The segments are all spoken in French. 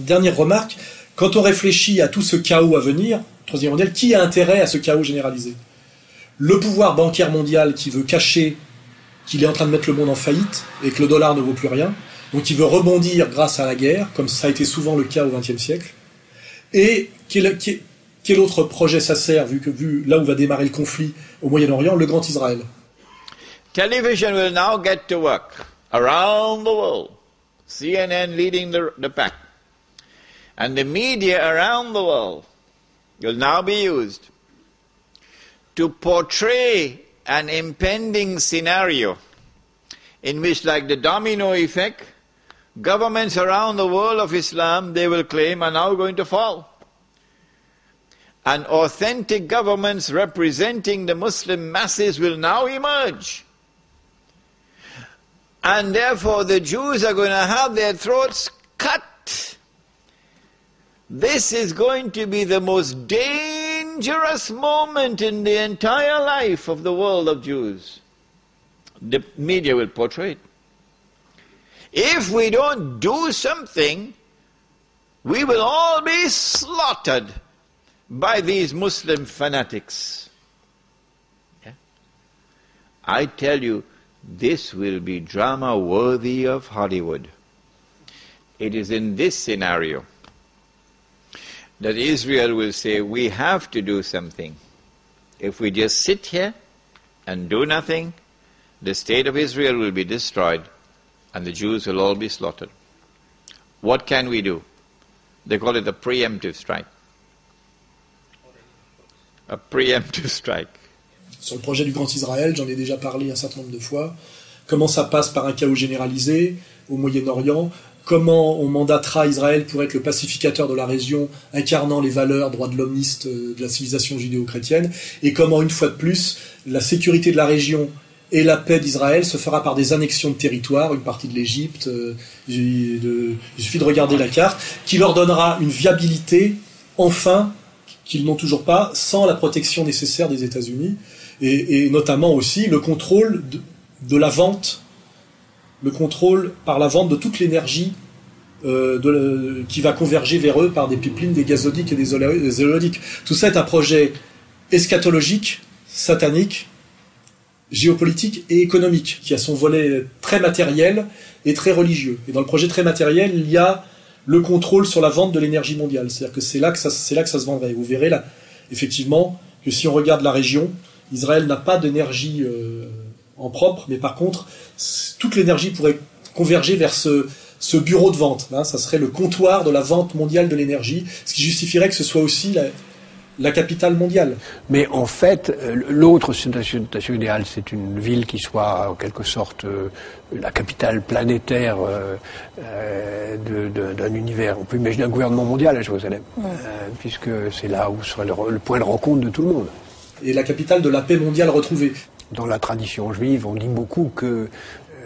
dernière remarque, quand on réfléchit à tout ce chaos à venir, Troisième Guerre mondiale, qui a intérêt à ce chaos généralisé? Le pouvoir bancaire mondial qui veut cacher qu'il est en train de mettre le monde en faillite et que le dollar ne vaut plus rien, donc il veut rebondir grâce à la guerre, comme ça a été souvent le cas au XXe siècle. Et quel autre projet ça sert, vu là où va démarrer le conflit au Moyen-Orient, le Grand Israël? Television will now get to work around the world. CNN leading the pack. And the media around the world will now be used to portray an impending scenario in which, like the domino effect, governments around the world of Islam, they will claim, are now going to fall. And authentic governments representing the Muslim masses will now emerge. And therefore the Jews are going to have their throats cut. This is going to be the most dangerous moment in the entire life of the world of Jews. The media will portray it. If we don't do something, we will all be slaughtered by these Muslim fanatics. Yeah? I tell you, this will be drama worthy of Hollywood. It is in this scenario that Israel will say, we have to do something. If we just sit here and do nothing, the state of Israel will be destroyed and the Jews will all be slaughtered. What can we do? They call it a preemptive strike. A preemptive strike. Sur le projet du Grand Israël, j'en ai déjà parlé un certain nombre de fois. Comment ça passe par un chaos généralisé au Moyen-Orient? Comment on mandatera Israël pour être le pacificateur de la région, incarnant les valeurs droits de l'homiste de la civilisation judéo-chrétienne? Et comment, une fois de plus, la sécurité de la région et la paix d'Israël se fera par des annexions de territoire, une partie de l'Égypte, il suffit de regarder la carte, qui leur donnera une viabilité, enfin, qu'ils n'ont toujours pas, sans la protection nécessaire des États-Unis, et notamment aussi le contrôle de la vente, le contrôle par la vente de toute l'énergie qui va converger vers eux par des pipelines, des gazoducs et des oléoducs. Tout ça est un projet eschatologique, satanique, géopolitique et économique, qui a son volet très matériel et très religieux. Et dans le projet très matériel, il y a le contrôle sur la vente de l'énergie mondiale. C'est-à-dire que c'est là que ça se vendrait. Vous verrez là, effectivement, que si on regarde la région, Israël n'a pas d'énergie en propre, mais par contre, toute l'énergie pourrait converger vers ce bureau de vente. Hein, ça serait le comptoir de la vente mondiale de l'énergie, ce qui justifierait que ce soit aussi la capitale mondiale. Mais en fait, l'autre situation idéale, c'est une ville qui soit en quelque sorte la capitale planétaire d'un univers. On peut imaginer un gouvernement mondial à Jérusalem, puisque c'est là où serait le point de rencontre de tout le monde. Et la capitale de la paix mondiale retrouvée. Dans la tradition juive, on dit beaucoup que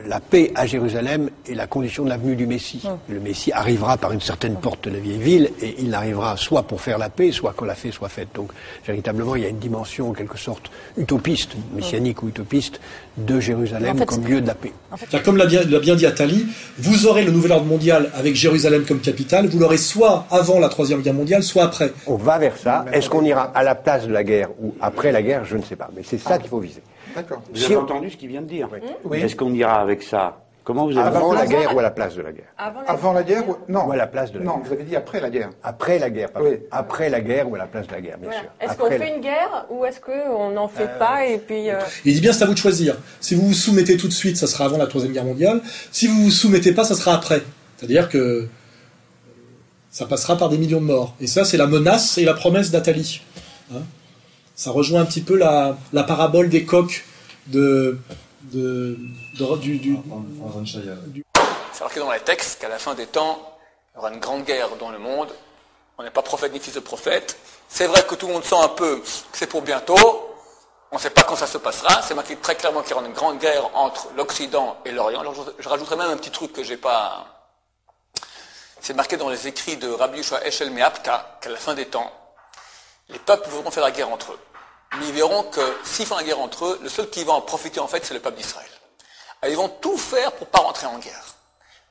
la paix à Jérusalem est la condition de la venue du Messie. Le Messie arrivera par une certaine porte de la vieille ville et il arrivera soit pour faire la paix, soit quand la paix soit faite. Donc, véritablement, il y a une dimension, en quelque sorte, utopiste, messianique ou utopiste, de Jérusalem en fait, comme lieu de la paix. En fait, comme l'a bien dit Attali, vous aurez le nouvel ordre mondial avec Jérusalem comme capitale, vous l'aurez soit avant la Troisième Guerre mondiale, soit après. On va vers ça. Est-ce qu'on ira à la place de la guerre ou après la guerre? Je ne sais pas. Mais c'est ça qu'il faut viser. D'accord. Vous avez entendu ce qu'il vient de dire. Oui. Est-ce qu'on ira avec ça? Comment vous avez Avant la guerre ou à la place de la guerre? Avant la guerre ou... Non. Ou à la place de la guerre. Non, vous avez dit après la guerre. Après la guerre, pardon. Oui. Après la guerre ou à la place de la guerre, bien sûr. Est-ce qu'on fait une guerre ou est-ce qu'on n'en fait pas et puis... Il dit bien, c'est à vous de choisir. Si vous vous soumettez tout de suite, ça sera avant la Troisième Guerre mondiale. Si vous vous soumettez pas, ça sera après. C'est-à-dire que ça passera par des millions de morts. Et ça, c'est la menace et la promesse d'Attali. Hein, ça rejoint un petit peu la parabole des coqs C'est marqué dans les textes qu'à la fin des temps, il y aura une grande guerre dans le monde. On n'est pas prophète ni fils de prophète. C'est vrai que tout le monde sent un peu que c'est pour bientôt. On ne sait pas quand ça se passera. C'est marqué très clairement qu'il y aura une grande guerre entre l'Occident et l'Orient. Alors je rajouterai même un petit truc que j'ai pas... C'est marqué dans les écrits de Rabbi Yoshua Eshel Meapta qu'à la fin des temps, les peuples voudront faire la guerre entre eux. Mais ils verront que s'ils font la guerre entre eux, le seul qui va en profiter en fait, c'est le peuple d'Israël. Alors, ils vont tout faire pour pas rentrer en guerre.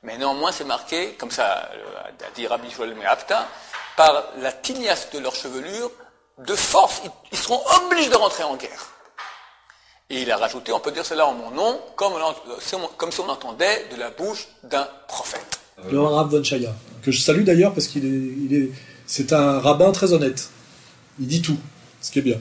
Mais néanmoins, c'est marqué, comme ça a dit Rabbi Joël Meapta, par la tignasse de leur chevelure, de force, ils seront obligés de rentrer en guerre. Et il a rajouté, on peut dire cela en mon nom, comme si on entendait de la bouche d'un prophète. Le Rav von Chaya, que je salue d'ailleurs parce c'est un rabbin très honnête. Il dit tout, ce qui est bien.